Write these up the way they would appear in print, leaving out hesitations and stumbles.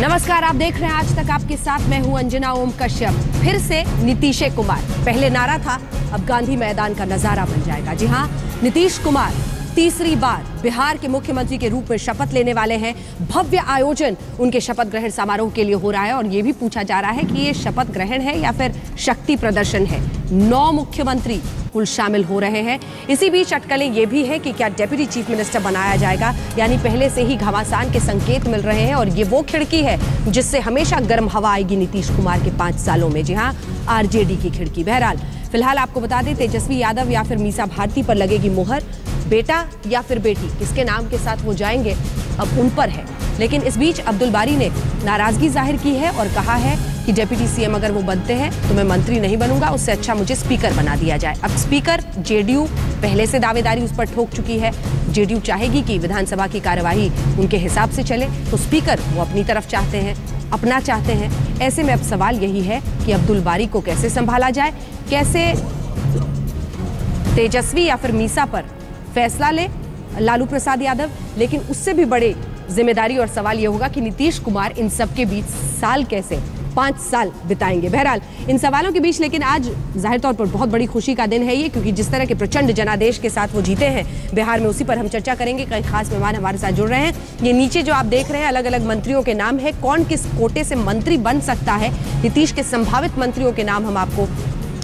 नमस्कार, आप देख रहे हैं आज तक आपके साथ। मैं हूं अंजना ओम कश्यप। फिर से नीतीश कुमार, पहले नारा था, अब गांधी मैदान का नजारा बन जाएगा। जी हां, नीतीश कुमार तीसरी बार बिहार के मुख्यमंत्री के रूप में शपथ लेने वाले हैं। भव्य आयोजन उनके शपथ ग्रहण समारोह के लिए हो रहा है और यह भी पूछा जा रहा है कि ये शपथ ग्रहण है या फिर शक्ति प्रदर्शन है। 9 मुख्यमंत्री कुल शामिल हो रहे हैं। इसी बीच अटकलें ये भी है कि क्या डेप्यूटी चीफ मिनिस्टर बनाया जाएगा, यानी पहले से ही घमासान के संकेत मिल रहे हैं और ये वो खिड़की है जिससे हमेशा गर्म हवा आएगी नीतीश कुमार के 5 सालों में। जी हाँ, आरजेडी की खिड़की। बहरहाल फिलहाल आपको बता दें, तेजस्वी यादव या फिर मीसा भारती पर लगेगी मुहर। बेटा या फिर बेटी, किसके नाम के साथ वो जाएंगे अब उन पर है। लेकिन इस बीच अब्दुल बारी ने नाराजगी जाहिर की है और कहा है कि डिप्टी सीएम अगर वो बनते हैं तो मैं मंत्री नहीं बनूंगा, उससे अच्छा मुझे स्पीकर बना दिया जाए। अब स्पीकर जेडीयू पहले से दावेदारी उस पर ठोक चुकी है। जेडीयू चाहेगी कि विधानसभा की कार्यवाही उनके हिसाब से चले, तो स्पीकर वो अपनी तरफ चाहते हैं, अपना चाहते हैं। ऐसे में अब सवाल यही है कि अब्दुल बारी को कैसे संभाला जाए, कैसे तेजस्वी या फिर मीसा पर फैसला ले लालू प्रसाद यादव। लेकिन उससे भी बड़े जिम्मेदारी और सवाल यह होगा कि नीतीश कुमार इन सब के बीच साल कैसे 5 साल बिताएंगे। बहरहाल इन सवालों के बीच लेकिन आज जाहिर तौर पर बहुत बड़ी खुशी का दिन है ये, क्योंकि जिस तरह के प्रचंड जनादेश के साथ वो जीते हैं बिहार में, उसी पर हम चर्चा करेंगे। कई खास मेहमान हमारे साथ जुड़ रहे हैं। ये नीचे जो आप देख रहे हैं अलग अलग मंत्रियों के नाम है, कौन किस कोटे से मंत्री बन सकता है, नीतीश के संभावित मंत्रियों के नाम हम आपको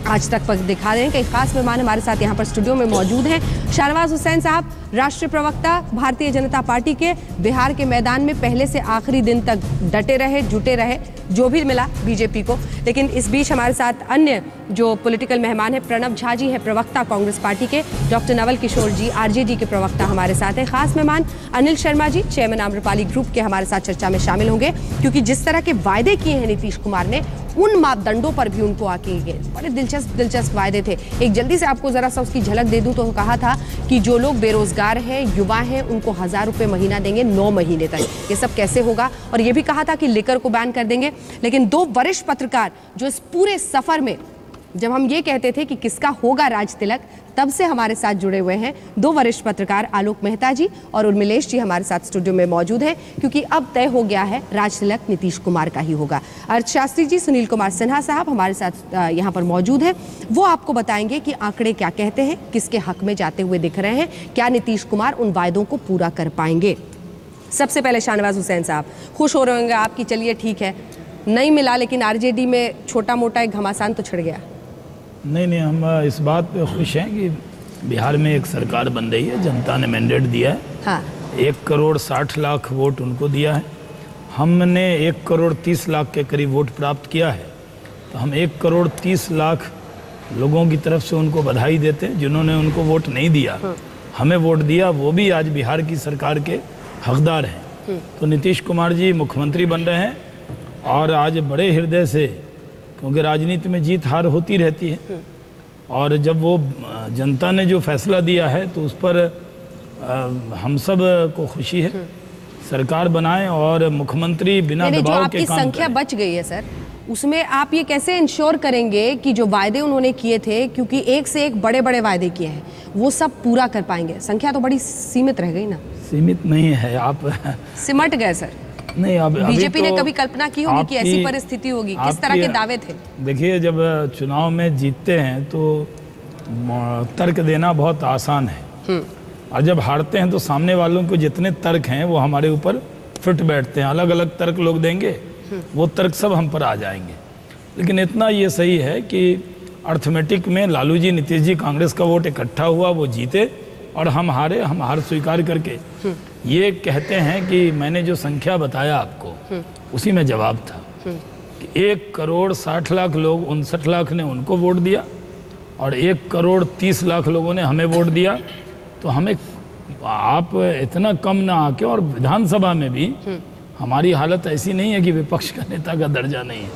आज तक पर दिखा रहे हैं। कई खास मेहमान हमारे साथ यहाँ पर स्टूडियो में मौजूद हैं। शाहनवाज हुसैन साहब, राष्ट्रीय प्रवक्ता भारतीय जनता पार्टी के, बिहार के मैदान में पहले से आखिरी दिन तक डटे रहे, जुटे रहे, जो भी मिला बीजेपी को। लेकिन इस बीच हमारे साथ अन्य जो पॉलिटिकल मेहमान हैं, प्रणव झा जी हैं प्रवक्ता कांग्रेस पार्टी के, डॉक्टर नवल किशोर जी आरजेडी के प्रवक्ता हमारे साथ हैं। खास मेहमान अनिल शर्मा जी, चेयरमैन आम्रपाली ग्रुप के, हमारे साथ चर्चा में शामिल होंगे, क्योंकि जिस तरह के वायदे किए हैं नीतीश कुमार ने, उन मापदंडों पर भी उनको आके गए। बड़े दिलचस्प वायदे थे। एक जल्दी से आपको जरा सा उसकी झलक दे दूं तो कहा था कि जो लोग बेरोजगार हैं, युवा हैं, उनको 1000 रुपए महीना देंगे 9 महीने तक। ये सब कैसे होगा? और ये भी कहा था कि लिकर को बैन कर देंगे। लेकिन 2 वरिष्ठ पत्रकार जो इस पूरे सफर में, जब हम ये कहते थे कि किसका होगा राज तिलक, तब से हमारे साथ जुड़े हुए हैं 2 वरिष्ठ पत्रकार, आलोक मेहता जी और उर्मिलेश जी हमारे साथ स्टूडियो में मौजूद हैं, क्योंकि अब तय हो गया है राज तिलक नीतीश कुमार का ही होगा। अर्थशास्त्री जी सुनील कुमार सिन्हा साहब हमारे साथ यहाँ पर मौजूद हैं। वो आपको बताएंगे कि आंकड़े क्या कहते हैं, किसके हक में जाते हुए दिख रहे हैं, क्या नीतीश कुमार उन वायदों को पूरा कर पाएंगे। सबसे पहले शाहनवाज हुसैन साहब, खुश हो रहे होंगे आप कि चलिए ठीक है नहीं मिला, लेकिन आरजेडी में छोटा मोटा एक घमासान तो छिड़ गया। नहीं, हम इस बात पे खुश हैं कि बिहार में एक सरकार बन रही है। जनता ने मैंडेट दिया है। हाँ। 1 करोड़ 60 लाख वोट उनको दिया है। हमने 1 करोड़ 30 लाख के करीब वोट प्राप्त किया है। तो हम 1 करोड़ 30 लाख लोगों की तरफ से उनको बधाई देते हैं, जिन्होंने उनको वोट नहीं दिया, हमें वोट दिया, वो भी आज बिहार की सरकार के हकदार हैं। तो नीतीश कुमार जी मुख्यमंत्री बन रहे हैं और आज बड़े हृदय से, क्योंकि राजनीति में जीत हार होती रहती है, और जब वो जनता ने जो फैसला दिया है तो उस पर हम सब को खुशी है। सरकार बनाएं और मुख्यमंत्री बिना दबाव के काम करें। आपकी संख्या बच गई है सर, उसमें आप ये कैसे इंश्योर करेंगे कि जो वायदे उन्होंने किए थे, क्योंकि एक से एक बड़े बड़े वायदे किए हैं, वो सब पूरा कर पाएंगे? संख्या तो बड़ी सीमित रह गई ना। सीमित नहीं है, आप सिमट गए सर। नहीं, अब बीजेपी तो ने कभी कल्पना की होगी कि ऐसी परिस्थिति होगी? किस तरह के दावे थे? देखिए, जब चुनाव में जीतते हैं तो तर्क देना बहुत आसान है, और जब हारते हैं तो सामने वालों को जितने तर्क हैं वो हमारे ऊपर फिट बैठते हैं। अलग अलग तर्क लोग देंगे, वो तर्क सब हम पर आ जाएंगे। लेकिन इतना ये सही है कि अर्थमेटिक में लालू जी, नीतीश जी, कांग्रेस का वोट इकट्ठा हुआ, वो जीते और हम हारे। हम हार स्वीकार करके ये कहते हैं कि मैंने जो संख्या बताया आपको, उसी में जवाब था कि 1 करोड़ 60 लाख लोग, 59 लाख ने उनको वोट दिया और 1 करोड़ 30 लाख लोगों ने हमें वोट दिया। तो हमें आप इतना कम ना आके, और विधानसभा में भी हमारी हालत ऐसी नहीं है कि विपक्ष का नेता का दर्जा नहीं है।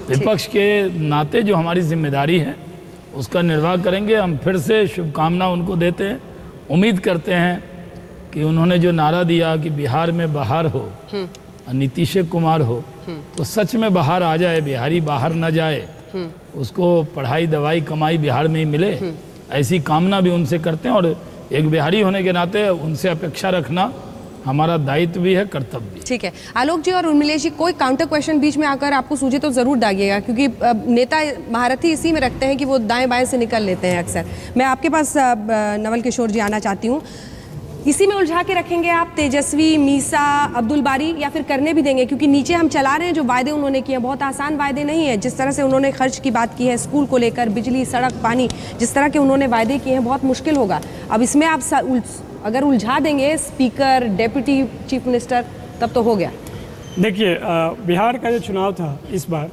विपक्ष के नाते जो हमारी जिम्मेदारी है उसका निर्वाह करेंगे। हम फिर से शुभकामना उनको देते हैं। उम्मीद करते हैं कि उन्होंने जो नारा दिया कि बिहार में बहार हो, नीतीश कुमार हो, तो सच में बाहर आ जाए, बिहारी बाहर न जाए, उसको पढ़ाई दवाई कमाई बिहार में ही मिले, ऐसी कामना भी उनसे करते हैं। और एक बिहारी होने के नाते उनसे अपेक्षा रखना हमारा दायित्व भी है, कर्तव्य भी। ठीक है आलोक जी और उर्मिलेश जी, कोई काउंटर क्वेश्चन बीच में आकर आपको सूझे तो जरूर दागिएगा, क्योंकि नेता महारथी इसी में रखते हैं कि वो दाएं बाएं से निकल लेते हैं अक्सर। मैं आपके पास नवल किशोर जी आना चाहती हूँ। इसी में उलझा के रखेंगे आप तेजस्वी, मीसा, अब्दुल बारी, या फिर करने भी देंगे? क्योंकि नीचे हम चला रहे हैं जो वायदे उन्होंने किए हैं, बहुत आसान वायदे नहीं है। जिस तरह से उन्होंने खर्च की बात की है, स्कूल को लेकर, बिजली, सड़क, पानी, जिस तरह के उन्होंने वायदे किए हैं, बहुत मुश्किल होगा। अब इसमें आप अगर उलझा देंगे स्पीकर, डेप्यूटी चीफ मिनिस्टर, तब तो हो गया। देखिए, बिहार का जो चुनाव था इस बार,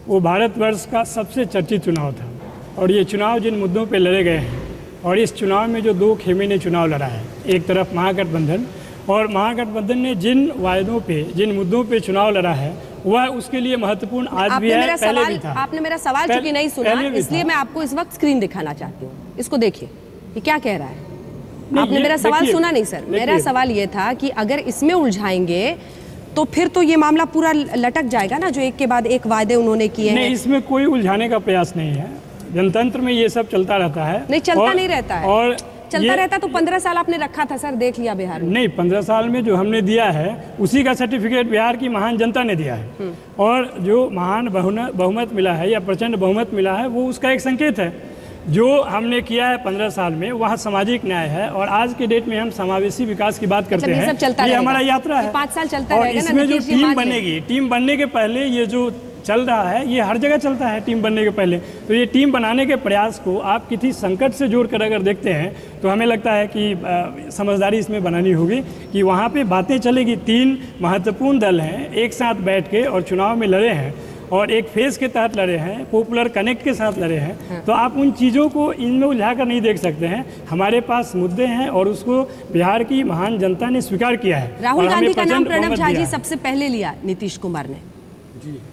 वो भारतवर्ष का सबसे चर्चित चुनाव था। और ये चुनाव जिन मुद्दों पे लड़े गए हैं, और इस चुनाव में जो दो खेमे ने चुनाव लड़ा है, एक तरफ महागठबंधन, और महागठबंधन ने जिन वायदों पे, जिन मुद्दों पे चुनाव लड़ा है, वह उसके लिए महत्वपूर्ण आज भी है, पहले भी था। आपने मेरा सवाल चूंकि नहीं सुना, इसलिए मैं आपको इस वक्त स्क्रीन दिखाना चाहती हूँ। इसको देखिए, ये क्या कह रहा है। आपने मेरा सवाल सुना नहीं सर। मेरा सवाल ये था कि अगर इसमें उलझाएंगे तो फिर तो ये मामला पूरा लटक जाएगा ना, जो एक के बाद एक वायदे उन्होंने किए हैं। नहीं, इसमें कोई उलझाने का प्रयास नहीं है। जनतंत्र में ये सब चलता रहता है। नहीं, चलता नहीं रहता है। और चलता रहता तो 15 साल आपने रखा था सर, देख लिया बिहार में। नहीं, 15 साल में जो हमने दिया है उसी का सर्टिफिकेट बिहार की महान जनता ने दिया है। और जो महान बहुमत मिला है या प्रचंड बहुमत मिला है, वो उसका एक संकेत है। जो हमने किया है 15 साल में, वह सामाजिक न्याय है। और आज के डेट में हम समावेशी विकास की बात करते हैं। ये हमारा यात्रा है, 5 साल चलता और रहेगा। इसमें जो टीम बनेगी, टीम बनने के पहले ये जो चल रहा है, ये हर जगह चलता है टीम बनने के पहले। तो ये टीम बनाने के प्रयास को आप किसी संकट से जोड़कर अगर देखते हैं, तो हमें लगता है कि समझदारी इसमें बनानी होगी कि वहाँ पे बातें चलेगी। 3 महत्वपूर्ण दल हैं, एक साथ बैठ के और चुनाव में लड़े हैं, और एक फेज के तहत लड़े हैं, पॉपुलर कनेक्ट के साथ लड़े हैं। तो आप उन चीज़ों को इनमें उलझा कर नहीं देख सकते हैं। हमारे पास मुद्दे हैं और उसको बिहार की महान जनता ने स्वीकार किया है। राहुल गांधी का नाम प्रणब झा जी सबसे पहले लिया नीतीश कुमार ने।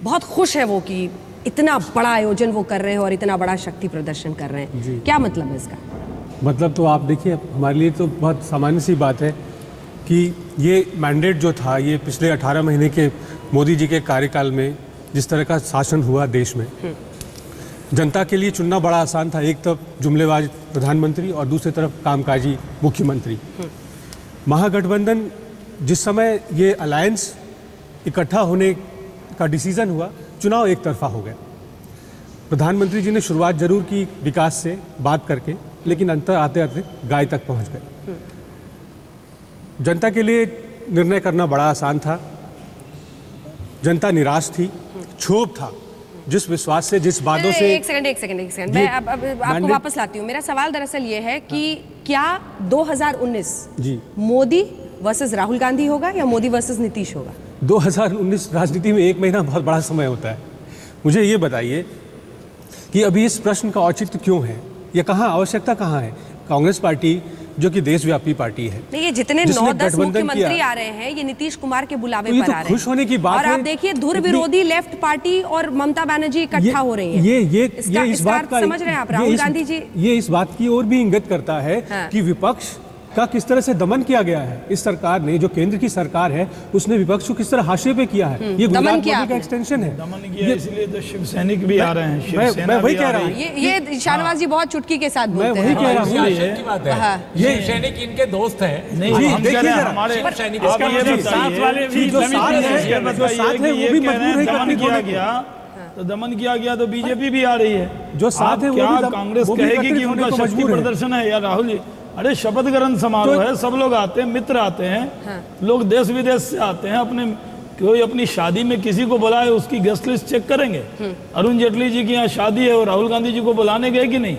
बहुत खुश है वो कि इतना बड़ा आयोजन वो कर रहे हैं और इतना बड़ा शक्ति प्रदर्शन कर रहे हैं। क्या मतलब है इसका? मतलब तो आप देखिए, हमारे लिए तो बहुत सामान्य सी बात है कि ये मैंडेट जो था, ये पिछले 18 महीने के मोदी जी के कार्यकाल में जिस तरह का शासन हुआ देश में, जनता के लिए चुनना बड़ा आसान था। एक तरफ जुमलेबाज प्रधानमंत्री और दूसरी तरफ कामकाजी मुख्यमंत्री। महागठबंधन जिस समय ये अलायंस इकट्ठा होने का डिसीजन हुआ, चुनाव एक तरफा हो गया। प्रधानमंत्री जी ने शुरुआत जरूर की विकास से बात करके, लेकिन अंतर आते आते गाय तक पहुंच गए। जनता के लिए निर्णय करना बड़ा आसान था। जनता निराश थी, क्षोभ था, जिस विश्वास से, जिस वादों से। एक सेकंड मैं अब आपको वापस लाती हूँ। मेरा सवाल दरअसल ये है कि क्या 2019 जी मोदी वर्सेस राहुल गांधी होगा या मोदी वर्सेस नीतीश होगा? 2019 राजनीति में 1 महीना बहुत बड़ा समय होता है। मुझे ये बताइए कि अभी इस प्रश्न का औचित्य क्यों है, या कहाँ आवश्यकता कहाँ है? कांग्रेस पार्टी जो कि देशव्यापी पार्टी है, नहीं, ये जितने 9-10 मुख्यमंत्री आ रहे हैं, ये नीतीश कुमार के बुलावे पर आ रहे हैं। खुश होने की बात और आप देखिए, धुर विरोधी लेफ्ट पार्टी और ममता बनर्जी इकट्ठा हो रही है। ये इस बात का समझ रहे हैं आप? राहुल गांधी जी, ये इस बात की ओर भी इंगित करता है कि विपक्ष का किस तरह से दमन किया गया है। इस सरकार ने, जो केंद्र की सरकार है, उसने विपक्ष को किस तरह हाशिए पे किया है। ये गुजरात मोदी का एक्सटेंशन है। दमन किया, इसलिए तो शिव सैनिक भी आ रहे हैं। मैं वही कह रहा हूँ। ये शाहनवाज जी बहुत चुटकी के साथ बोलते हैं। मैं वही कह रहा हूँ। ये सैनिक इनके दोस्त हैं। नहीं, हम कह रहे हैं हमारे सैनिक साथ वाले भी जो साथ है वो भी मजबूर किया गया, तो दमन किया गया तो बीजेपी भी आ रही है। जो साथ है, क्या कांग्रेस कहेगी कि उनका शक्ति प्रदर्शन है? या राहुल जी, अरे शपथ ग्रहण समारोह है, सब लोग आते हैं, मित्र आते हैं, लोग देश विदेश से आते हैं। अपने कोई अपनी शादी में किसी को बुलाए, उसकी गेस्ट लिस्ट चेक करेंगे। अरुण जेटली जी की यहाँ शादी है और राहुल गांधी जी को बुलाने गए कि नहीं?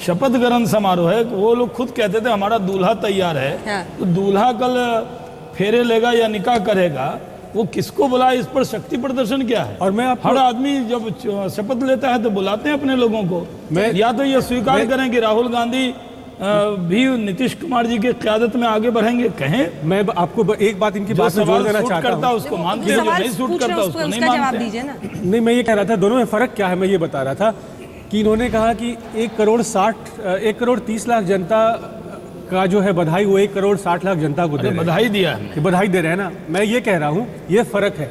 शपथ ग्रहण समारोह है। वो लोग खुद कहते थे हमारा दूल्हा तैयार है। तो दूल्हा कल फेरे लेगा या निकाह करेगा, वो किसको बुलाए? इस पर शक्ति प्रदर्शन क्या है? और मैं हर आदमी जब शपथ लेता है तो बुलाते हैं अपने लोगों को। या तो ये स्वीकार करें कि राहुल गांधी भी नीतीश कुमार जी के क़यादत में आगे बढ़ेंगे, कहें। मैं आपको एक बात इनकी बात में जोड़ देना चाहता हूं। उसको मानते हैं, नहीं सूट करता उसको नहीं मानते। नहीं, मैं ये कह रहा था, दोनों में फर्क क्या है, मैं ये बता रहा था कि इन्होंने कहा कि 1 करोड़ 30 लाख जनता का जो है बधाई, वो 1 करोड़ 60 लाख जनता को दे रहे हैं। बधाई दिया है, बधाई दे रहे हैं ना। मैं ये कह रहा हूँ, ये फर्क है।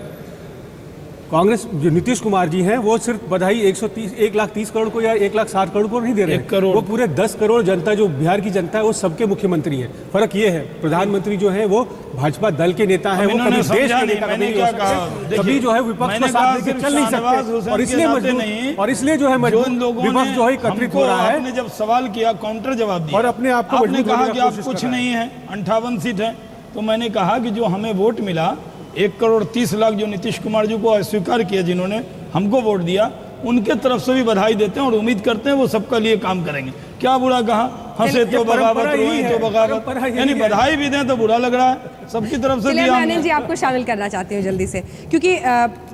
कांग्रेस जो नीतीश कुमार जी हैं वो सिर्फ बधाई 130 करोड़ को या 1,60 करोड़ को नहीं दे रहे 1 करोड़। वो पूरे 10 करोड़ जनता जो बिहार की जनता है वो सबके मुख्यमंत्री हैं। फर्क ये है प्रधानमंत्री जो है वो भाजपा दल के नेता हैं, वो इन्होंने कभी देश समझा के नहीं, नेता मैंने कभी क्या नहीं हो कहा? सकते, देखिए, कभी जो है विपक्ष मैंने को साथ कहा लेके सिर्फ चल नहीं शाहनवाज सकते हुसैन और इसलिए के नाते मजबूत नहीं, और इसलिए जो है जो मजबूत इन लोगों विपक्ष जो है ने एकत्रित हमको हो रहा है आपने जब सवाल किया काउंटर जवाब दिया और अपने आप को आपने मजबूत कहा होने कि का आप कोशिश कुछ कर रहा है। नहीं है 58 सीट है, तो मैंने कहा कि जो हमें वोट मिला 1,30,00,000 जो नीतीश कुमार जी को अस्वीकार किया, जिन्होंने हमको वोट दिया, उनके तरफ से भी बधाई देते हैं और उम्मीद करते हैं वो सबका लिए काम करेंगे। क्या बुरा कहा? हंसे तो बगावत, रोए तो बगावत, यानी बधाई भी दें तो बुरा लग रहा है। सबकी तरफ से चलिए दिया मैं हमने। अनिल जी आपको शामिल करना चाहती हूँ जल्दी से, क्योंकि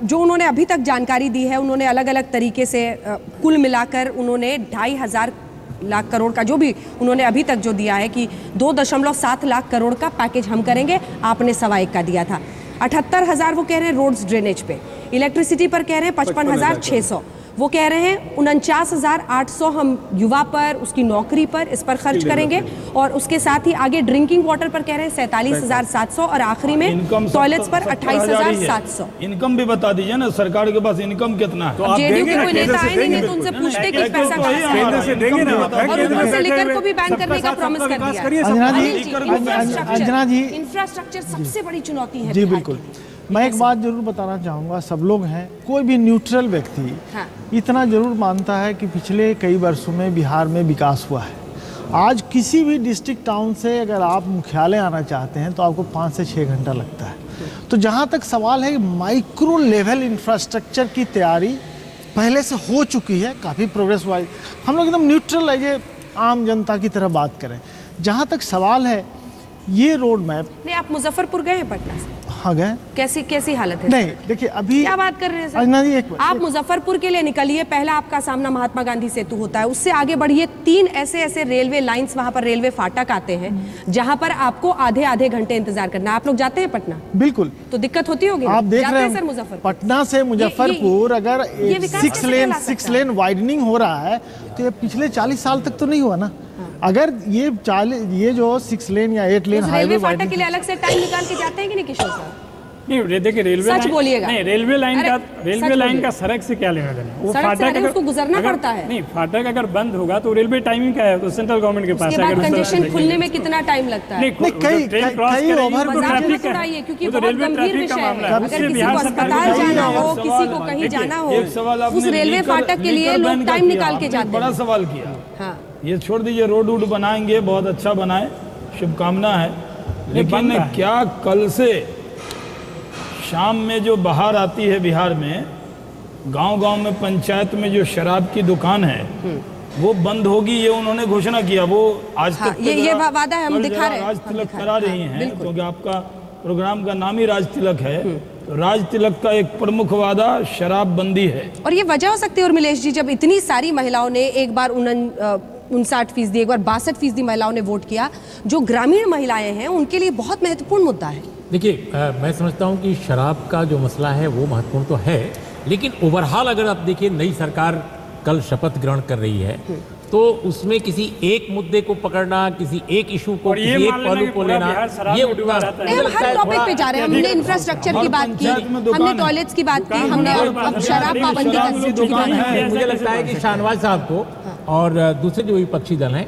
जो उन्होंने अभी तक जानकारी दी है, उन्होंने अलग अलग तरीके से कुल मिलाकर उन्होंने 2,500 लाख करोड़ का जो भी उन्होंने अभी तक जो दिया है कि 2.7 लाख करोड़ का पैकेज हम करेंगे, आपने 1.25 का दिया था। 78,000 वो कह रहे हैं रोड्स ड्रेनेज पे, इलेक्ट्रिसिटी पर कह रहे हैं 55,600, वो कह रहे हैं 49,800 हम युवा पर, उसकी नौकरी पर, इस पर खर्च करेंगे, और उसके साथ ही आगे ड्रिंकिंग वाटर पर कह रहे हैं 47,700 और आखिरी में इनकम टॉयलेट्स पर 70,000 ही है। 28,700। इनकम भी बता दीजिए ना, सरकार के पास इनकम कितना है? अब जेडीयू के कोई नेता आए नहीं तो उनसे पूछते कि पैसा कहाँ से केंद्र से देंगे ना, और ऊपर से लिकर को भी बैन करने का प्रॉमिस कर दिया। अंजना जी, इंफ्रास्ट्रक्चर सबसे बड़ी चुनौती है जी बिहार बिल्कुल। की। मैं एक बात जरूर बताना चाहूँगा, सब लोग हैं, कोई भी न्यूट्रल व्यक्ति हाँ। इतना जरूर मानता है कि पिछले कई वर्षों में बिहार में विकास हुआ है। आज किसी भी डिस्ट्रिक्ट टाउन से अगर आप मुख्यालय आना चाहते हैं तो आपको 5 से 6 घंटा लगता है। तो जहाँ तक सवाल है, माइक्रो लेवल इंफ्रास्ट्रक्चर की तैयारी पहले से हो चुकी है, काफ़ी प्रोग्रेस वाइज। हम लोग एकदम न्यूट्रल है, ये आम जनता की तरह बात करें। जहाँ तक सवाल है, ये रोड मैप, नहीं, आप मुजफ्फरपुर गए हैं पटना से? हाँ गए। कैसी हालत है? नहीं देखिए, अभी क्या बात कर रहे हैं सर? अंजना जी, एक आप मुजफ्फरपुर के लिए निकलिए, पहला आपका सामना महात्मा गांधी सेतु होता है, उससे आगे बढ़िए 3 ऐसे रेलवे लाइंस, वहां पर रेलवे फाटक आते हैं जहां पर आपको आधे घंटे इंतजार करना है। आप लोग जाते हैं पटना? बिल्कुल। तो दिक्कत होती होगी? आप देख जाते रहे हैं सर हैं मुजफ्फरपुर? पटना से मुजफ्फरपुर अगर ये विकास कैसे कहला सकता 6 लेन वाइडनिंग हो रहा है तो ये पिछले 40 साल तक तो नहीं हुआ ना। अगर ये जो 6 लेन या 8 लेन उस हाईवे रेलवे फाटक वाइडनिंग, के लिए अलग से टाइम निकाल के जाते हैं कि नहीं किशोर साहब? नहीं देखिए, रेलवे सच लाइन, बोलिएगा। नहीं रेलवे लाइन अरे, का, सच रेलवे लाइन बोलिए। का सड़क से क्या लेना देना? वो सड़क से फाटक अरे उसको गुजरना पड़ता है। नहीं, फाटक अगर बंद होगा तो रेलवे टाइमिंग क्या है? तो सेंट्रल गवर्नमेंट के पास उसके है। बाद अगर उस तरह से कंजेशन खुलने में कितना टाइम लगता है? नहीं, नहीं, कई- ट्रेन कई- क्रॉस कई करेगी, ओवर- वो मजाक ट्रैफिक मत है। उड़ाइए, क्योंकि वो तो बहुत रेलवे गंभीर ट्रैफिक का विषय है। मामला अगर उससे किसी बिहार को सरकार अस्पताल को जाना हो, एक किसी सवाल को है। कहीं देखिए, जाना हो, एक सवाल उस आपने रेलवे लीकर- फाटक के लिए लीकर लोग बैन का टाइम किया, निकाल के आपने जाते बड़ा हैं। सवाल किया। हाँ, ये छोड़ दीजिए, रोड वूड बनाएंगे, बहुत अच्छा बनाए, शुभकामना है। लेकिन बनता है। क्या कल से शाम में जो बाहर आती है बिहार में, गांव-गांव में, पंचायत में जो शराब की दुकान है वो बंद होगी, ये उन्होंने घोषणा किया। वो आज हाँ, तक ये जरा- वादा है, हम कल दिखा जरा रहे हैं, राज हम तिलक दिखा करा रहे रही हैं, हैं, बिल्कुल। क्योंकि आपका प्रोग्राम का नाम ही राज तिलक है। तो राज तिलक का एक प्रमुख वादा शराबबंदी है। और ये वजह हो सकती है उर्मिलेश जी, जब इतनी सारी महिलाओं ने एक बार 59%, एक बार 62% महिलाओं ने वोट किया, जो ग्रामीण महिलाएं हैं उनके लिए बहुत महत्वपूर्ण मुद्दा है। देखिए, मैं समझता हूँ कि शराब का जो मसला है वो महत्वपूर्ण तो है, लेकिन ओवरऑल अगर आप देखिए, नई सरकार कल शपथ ग्रहण कर रही है तो उसमें किसी एक मुद्दे को पकड़ना, किसी एक इशू को, और ये किसी एक मान लेना पहलू कि को पूरा लेना, बिहार शराब ये में डूबा रहता है। नहीं, हम हर टॉपिक पे जा रहे हैं। हमने इंफ्रास्ट्रक्चर की बात की, हमने टॉयलेट्स की बात की, हमने अब शराब पाबंदी की दुकान बात है। की। मुझे लगता है कि शाहनवाज साहब को और दूसरे जो विपक्षी दल हैं,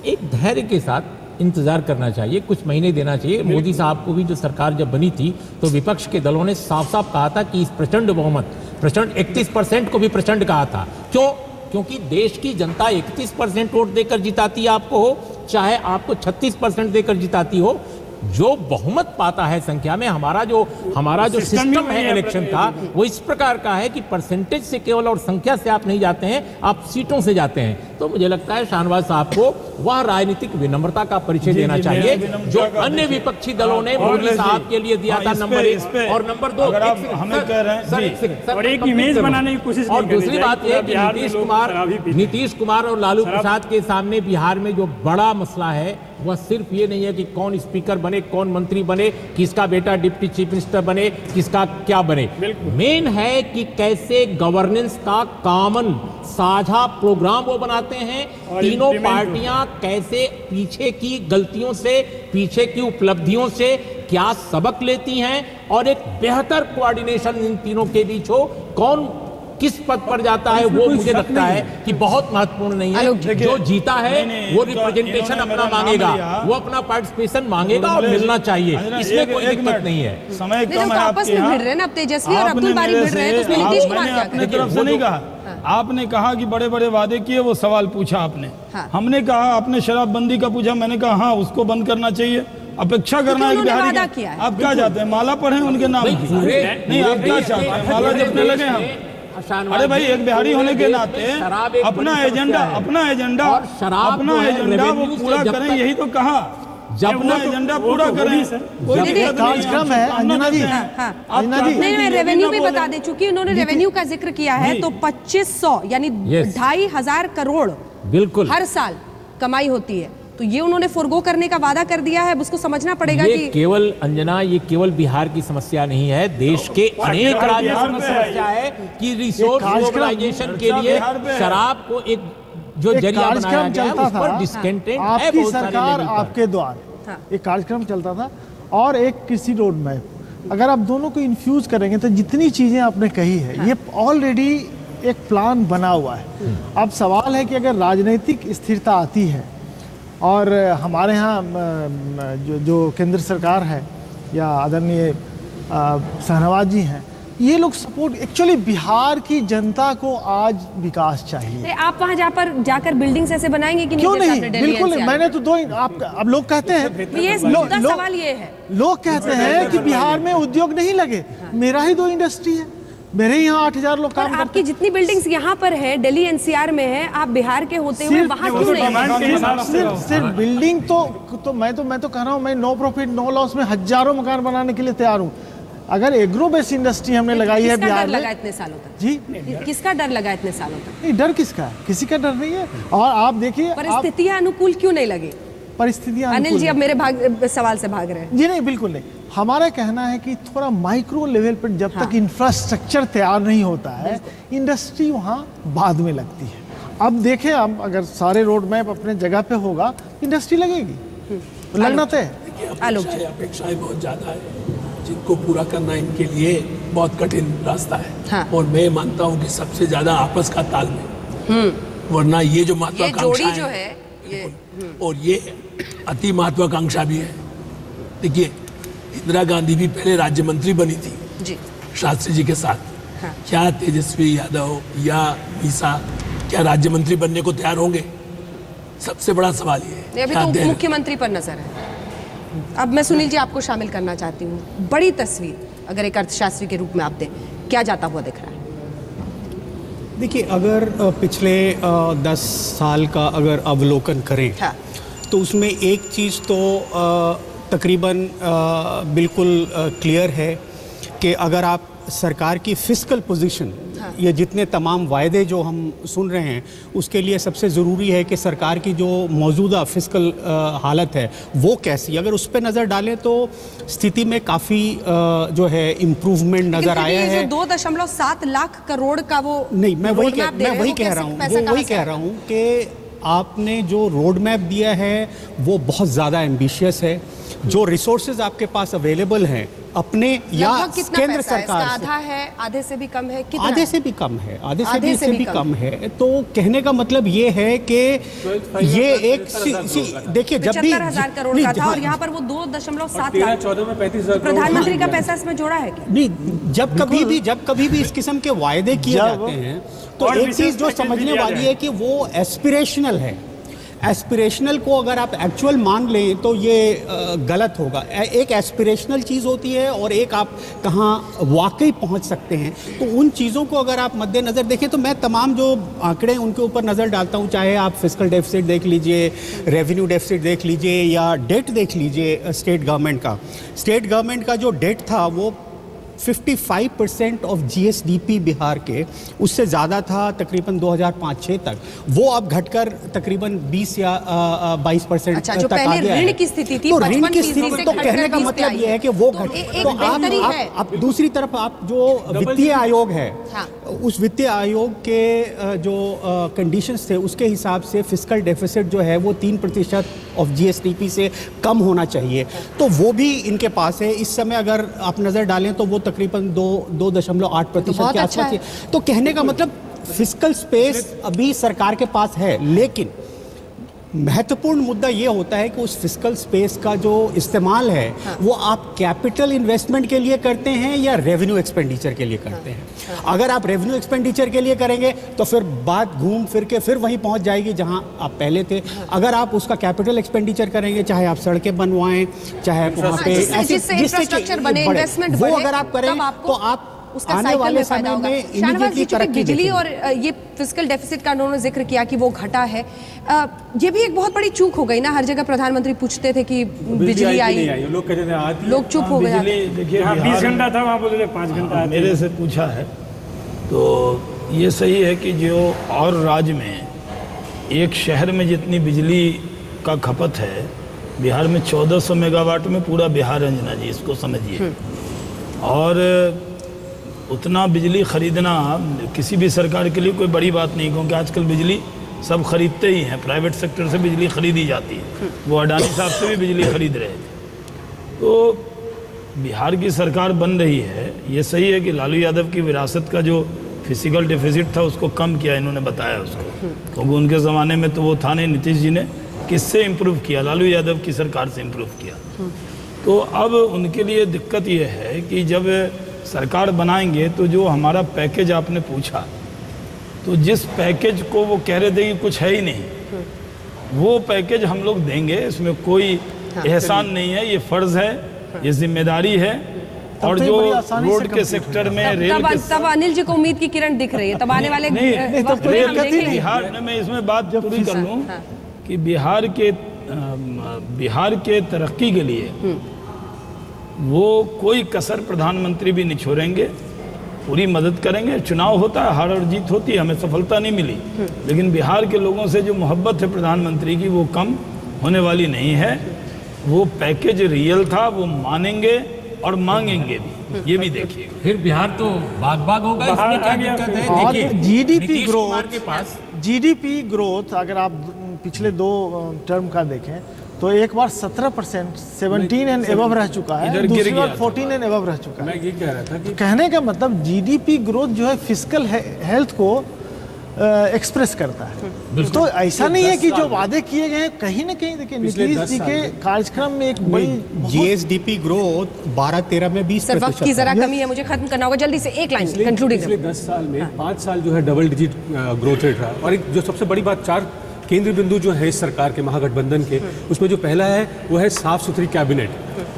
एक धैर्य के साथ इंतजार करना चाहिए, कुछ महीने देना चाहिए। मोदी साहब को भी जो सरकार जब बनी थी तो विपक्ष के दलों ने साफ साफ कहा था कि इस प्रचंड बहुमत, प्रचंड 31% को भी प्रचंड कहा था। क्यों? क्योंकि देश की जनता 31% वोट देकर जिताती आपको हो, चाहे आपको 36% देकर जिताती हो, जो बहुमत पाता है संख्या में, हमारा जो सिस्टम है इलेक्शन का, वो इस प्रकार का है कि परसेंटेज से केवल और संख्या से आप नहीं जाते हैं, आप सीटों से जाते हैं। तो मुझे लगता है शाहनवाज साहब को वह राजनीतिक विनम्रता का परिचय देना चाहिए जो अन्य विपक्षी दलों ने मोदी साहब के लिए दिया था, नंबर 1 और नंबर 2। अगर आप हमें कह रहे हैं और एक इमेज बनाने की कोशिश और नहीं करनी दूसरी चाहिए। बात यह कि बिहार में लोग शराबी पीते हैं। नीतीश कुमार और लालू प्रसाद के सामने बिहार में जो बड़ा मसला है वह सिर्फ ये नहीं है कि कौन स्पीकर बने, कौन मंत्री बने, किसका बेटा डिप्टी चीफ मिनिस्टर बने, किसका क्या बने। मेन है कि कैसे गवर्नेंस का कॉमन साझा प्रोग्राम वो बनाते हैं, तीनों पार्टियां कैसे पीछे की गलतियों से, पीछे की उपलब्धियों से क्या सबक लेती हैं और एक बेहतर कोऑर्डिनेशन इन तीनों के बीच हो, कौन किस पद पर जाता है वो मुझे लगता है कि बहुत महत्वपूर्ण नहीं है। जो जीता है वो रिप्रेजेंटेशन अपना मांगेगा, वो अपना पार्टिसिपेशन मांगेगा और मिलना चाहिए, इसमें कोई दिक्कत नहीं है। समय नहीं, कम तो है आपस में भिड़ रहे हैं ना, अब तेजस्वी और अब्दुल बारी भिड़ रहे हैं, तो उसमें नीतीश कुमार क्या अपनी करें? तरफ से नहीं कहा, आपने कहा कि बड़े बड़े वादे किए, वो सवाल पूछा आपने। हाँ। हमने कहा, आपने शराबबंदी का पूछा, मैंने कहा हाँ उसको बंद करना चाहिए, अपेक्षा करना है कि उन्होंने बिहारी वादा का- किया है। आप क्या चाहते हैं, माला पढ़े उनके नाम की? नहीं, आप क्या चाहते हैं, माला जपने लगे हम? अरे भाई, एक बिहारी होने के नाते अपना एजेंडा और शराब अपना जो है एजेंडा वो revenue से पूरा जब करें, तक- यही तो कहा। अपना एजेंडा पूरा करें। कोई नहीं, दिक्कत नहीं है, कार्यक्रम है, अंजना जी। हाँ। आप अंजना जी। नहीं, मैं रेवेन्यू भी बता दें, चूंकि उन्होंने रेवेन्यू का जिक्र किया है, तो 2500 यानी Yes. 2500 करोड़ बिल्कुल हर साल कमाई होती है, तो ये उन्होंने फोरगो करने का वादा कर दिया है। अब उसको समझना पड़ेगा ये कि केवल अंजना, ये केवल बिहार की समस्या नहीं है, देश के अनेक राज्यों में समस्या है कि रिसोर्स मोबिलाइजेशन के लिए शराब को एक जो एक जरिया बनाया कार्यक्रम गया है, चलता उस पर था, डिस्कंटेंट है आपकी बहुत सारे सरकार लेवल पर। आपके द्वार, हाँ। एक कार्यक्रम चलता था और एक कृषि रोड मैप। अगर आप दोनों को इन्फ्यूज करेंगे तो जितनी चीजें आपने कही है, ये ऑलरेडी एक प्लान बना हुआ है। अब सवाल है कि अगर राजनीतिक स्थिरता आती है और हमारे यहाँ जो केंद्र सरकार है या आदरणीय शाहनवाज जी हैं, ये लोग सपोर्ट, एक्चुअली बिहार की जनता को आज विकास चाहिए। अरे आप वहां जाकर बिल्डिंग्स ऐसे बनाएंगे कि क्यों जैसे नहीं, आपने दिल्ली बिल्कुल नहीं। NCR मैंने तो दो, आप अब लोग कहते हैं, ये मुद्दा सवाल ये है। लोग कहते हैं कि बिहार में उद्योग नहीं लगे। मेरा ही 2 इंडस्ट्री है, मेरे यहाँ 8000 लोग काम पर करते आपकी जितनी बिल्डिंग्स यहाँ पर है, दिल्ली NCR में है, आप बिहार के होते हुए वहां क्यों नहीं? हैं। सिर्फ बिल्डिंग तो मैं तो कह रहा हूँ, मैं नो प्रॉफिट नो लॉस में हजारों मकान बनाने के लिए तैयार हूँ। अगर एग्रो बेस्ड इंडस्ट्री हमने लगाई है किसका बिहार डर लगा में, इतने सालों तक? जी किसका डर लगा इतने सालों तक? नहीं, डर किसका है? किसी का डर नहीं है। और आप देखिए, आप परिस्थितियां अनुकूल क्यों नहीं लगी? परिस्थितियां अनिल अनुकूल जी हैं। अब मेरे सवाल से भाग रहे हैं। जी नहीं, बिल्कुल नहीं। हमारा कहना है कि थोड़ा माइक्रो लेवल पर जब तक इंफ्रास्ट्रक्चर तैयार नहीं होता है, इंडस्ट्री वहाँ बाद में लगती है। अब देखें, अब अगर सारे रोड मैप अपने जगह पे होगा, इंडस्ट्री लगेगी, लगना तय है। आलोक जी। अपेक्षाएं बहुत ज़्यादा है, जिनको पूरा करना इनके लिए बहुत कठिन रास्ता है। हाँ। और मैं मानता हूँ कि सबसे ज़्यादा आपस का तालमेल, वरना ये जो ये महत्वाकांक्षा जोड़ी जो है ये और ये अति महत्वाकांक्षा भी है। देखिए, इंदिरा गांधी भी पहले राज्य मंत्री बनी थी जी। शास्त्री जी के साथ। हाँ। क्या तेजस्वी यादव या मीसा क्या राज्य मंत्री बनने को तैयार होंगे? सबसे बड़ा सवाल ये है। अभी क्या तो देर है? मुख्यमंत्री पर नजर है। अब मैं सुनील जी आपको शामिल करना चाहती हूँ। बड़ी तस्वीर अगर एक अर्थशास्त्री के रूप में आप दें, क्या जाता हुआ दिख रहा है? देखिए, अगर पिछले 10 साल का अगर अवलोकन करें, हाँ। तो उसमें एक चीज़ तो तकरीबन बिल्कुल क्लियर है कि अगर आप सरकार की फिस्कल पोजीशन, हाँ। ये जितने तमाम वायदे जो हम सुन रहे हैं, उसके लिए सबसे ज़रूरी है कि सरकार की जो मौजूदा फिस्कल हालत है वो कैसी, अगर उस पर नज़र डालें तो स्थिति में काफ़ी जो है इम्प्रूवमेंट नज़र आया है। 2.7 लाख करोड़ का वो नहीं, मैं वही roadmap दे रहे हैं, वो कह कैसे रहा हूँ, पैसा वो कहाँ वही से कह आएगा? रहा हूँ कि आपने जो रोड मैप दिया है वो बहुत ज़्यादा एम्बिशियस है। जो रिसोर्सेज आपके पास अवेलेबल हैं अपने या लगभग कितना केंद्र पैसा है? इसका सरकार से, आधा है, आधे से भी कम है, कितना आधे है? से भी कम है, आधे आधे से भी कम है। तो कहने का मतलब ये है कि ये एक देखिए, जब भी 75,000 करोड़ नहीं, का था और हाँ, यहाँ पर वो 2.7 लाख। 13-14 में 35,000 करोड़। प्रधानमंत्री का पैसा इसमें जोड़ा है क्या? नहीं, जब कभी भी इस किस्म के वायदे किए जाते हैं तो और एक विशेष चीज़ जो पैकेज भी समझने दिया वाली जाए। है कि वो एस्पिरेशनल है। एस्पिरेशनल को अगर आप एक्चुअल मान लें तो ये गलत होगा। एक एस्पिरेशनल चीज़ होती है और एक आप कहाँ वाकई पहुँच सकते हैं। तो उन चीज़ों को अगर आप मद्देनज़र देखें तो मैं तमाम जो आंकड़े उनके ऊपर नज़र डालता हूँ, चाहे आप फिस्कल डेफिसिट देख लीजिए, रेवेन्यू डेफिसिट देख लीजिए या डेट देख लीजिए स्टेट गवर्नमेंट का। स्टेट गवर्नमेंट का जो डेट था वो 55% ऑफ GSDP बिहार के, उससे ज़्यादा था तकरीबन 2005-06 तक। वो अब घटकर तकरीबन 20 या 22% अच्छा, जो तक आ पहले गया ऋण है। की स्थिति थी, तो ऋण 55% की से स्थिति, तो घटकर कहने का 20 पे मतलब आई ये है। है कि वो तो घट एक तो बेहतरी है। आप दूसरी तरफ आप जो वित्तीय आयोग है हाँ। उस वित्तीय आयोग के जो कंडीशंस थे उसके हिसाब से फिस्कल डेफिसिट जो है वो 3% ऑफ जीएसडीपी से कम होना चाहिए, तो वो भी इनके पास है। इस समय अगर आप नज़र डालें तो वो तकरीबन 2.8% के आसपास है। तो कहने का मतलब फिस्कल स्पेस अभी सरकार के पास है, लेकिन महत्वपूर्ण मुद्दा ये होता है कि उस फिस्कल स्पेस का जो इस्तेमाल है वो आप कैपिटल इन्वेस्टमेंट के लिए करते हैं या रेवेन्यू एक्सपेंडिचर के लिए करते हैं। अगर आप रेवेन्यू एक्सपेंडिचर के लिए करेंगे तो फिर बात घूम फिर के फिर वहीं पहुंच जाएगी जहां आप पहले थे। अगर आप उसका कैपिटल एक्सपेंडिचर करेंगे, चाहे आप सड़कें बनवाएं, चाहे आप वहाँ पे इंफ्रास्ट्रक्चर बने, इन्वेस्टमेंट वो अगर आप करें तो आप उसका आने वाले समय में इमीडिएटली तरक्की बिजली और ये फिस्कल डेफिसिट का उन्होंने जिक्र किया कि वो घटा है, ये भी एक बहुत बड़ी चूक हो गई ना। हर जगह प्रधानमंत्री पूछते थे कि बिजली आई, लोग कहते थे आती, लोग चुप हो गए। देखिए 20 घंटा था, वहाँ बोलते थे 5 घंटा। मेरे से पूछा है तो ये सही है कि जो और राज्य में एक शहर में जितनी बिजली का खपत है, बिहार में 1400 मेगावाट में पूरा बिहार, अंजना जी इसको समझिए। और उतना बिजली खरीदना किसी भी सरकार के लिए कोई बड़ी बात नहीं, क्योंकि आजकल बिजली सब खरीदते ही हैं, प्राइवेट सेक्टर से बिजली खरीदी जाती है। वो अडानी साहब से भी बिजली खरीद रहे थे। तो बिहार की सरकार बन रही है, ये सही है कि लालू यादव की विरासत का जो फिजिकल डेफिसिट था उसको कम किया, इन्होंने बताया उसको, क्योंकि उनके ज़माने में तो वो था नहीं। नीतीश जी ने किससे इम्प्रूव किया? लालू यादव की सरकार से इम्प्रूव किया। तो अब उनके लिए दिक्कत ये है कि जब सरकार बनाएंगे तो जो हमारा पैकेज आपने पूछा, तो जिस पैकेज को वो कह रहे थे कि कुछ है ही नहीं, वो पैकेज हम लोग देंगे। इसमें कोई एहसान नहीं है, ये फ़र्ज़ है, ये जिम्मेदारी है। और जो रोड के सेक्टर में रेल के, तब अनिल जी को उम्मीद की किरण दिख रही है, तब आने वाले बिहार में, मैं इसमें बात पूरी कर लूँ कि बिहार के तरक्की के लिए वो कोई कसर प्रधानमंत्री भी नहीं छोड़ेंगे, पूरी मदद करेंगे। चुनाव होता है, हार और जीत होती है, हमें सफलता नहीं मिली, लेकिन बिहार के लोगों से जो मोहब्बत है प्रधानमंत्री की वो कम होने वाली नहीं है। वो पैकेज रियल था, वो मानेंगे और मांगेंगे भी, ये भी देखिए। फिर बिहार तो बाग बाग होगा, इसमें क्या दिक्कत है? और देखिए, जीडीपी नीतीश कुमार ग्रोथ के पास जीडीपी ग्रोथ अगर आप पिछले 2 टर्म का देखें तो एक बार 17%, 17 एंड एबव रह चुका है, इधर गिर दूसरी बार गया 14 एंड एबव रह चुका है। मैं ये कह रहा था कि कहने का मतलब जीडीपी ग्रोथ जो है फिस्कल हेल्थ को एक्सप्रेस करता है। तो ऐसा नहीं है कि जो वादे किए गए हैं, कहीं ना कहीं देखिए नीतीश जी के कार्यक्रम में एक बड़ी जीएसडीपी ग्रोथ 12-13 में 20%। वक्त की जरा कमी है, मुझे खत्म करना होगा जल्दी से, एक लाइन कंक्लूडिंग। पिछले 10 साल में 5 साल जो है डबल डिजिट ग्रोथ रेट रहा। और एक जो सबसे बड़ी बात, 4 केंद्र बिंदु जो है इस सरकार के महागठबंधन के, उसमें जो पहला है वो है साफ सुथरी कैबिनेट,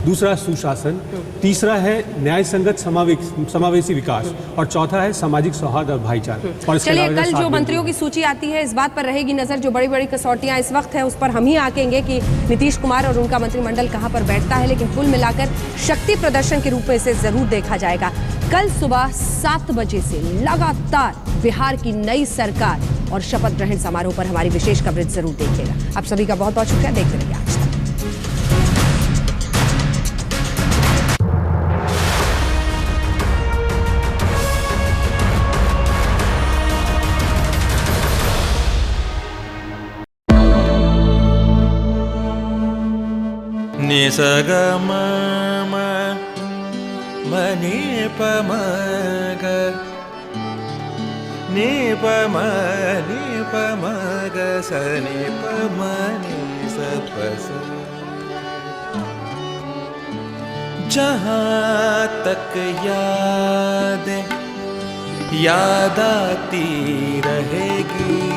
दूसरा सुशासन, तीसरा है न्याय संगत समावेशी विकास, और चौथा है सामाजिक सौहार्द और भाईचारा। चलिए, कल जो मंत्रियों की सूची आती है इस बात पर रहेगी नजर, जो बड़ी बड़ी कसौटियां इस वक्त है उस पर हम ही आकेंगे कि नीतीश कुमार और उनका मंत्रिमंडल कहां पर बैठता है। लेकिन कुल मिलाकर शक्ति प्रदर्शन के रूप में इसे जरूर देखा जाएगा। कल सुबह 7 बजे से लगातार बिहार की नई सरकार और शपथ ग्रहण समारोह पर हमारी विशेष कवरेज जरूर देखिएगा। आप सभी का बहुत बहुत शुक्रिया, देखते रहिए आज तक। निसगम मनि पमग नि पमग सनि पमनि सपस। जहाँ तक याद आती रहेगी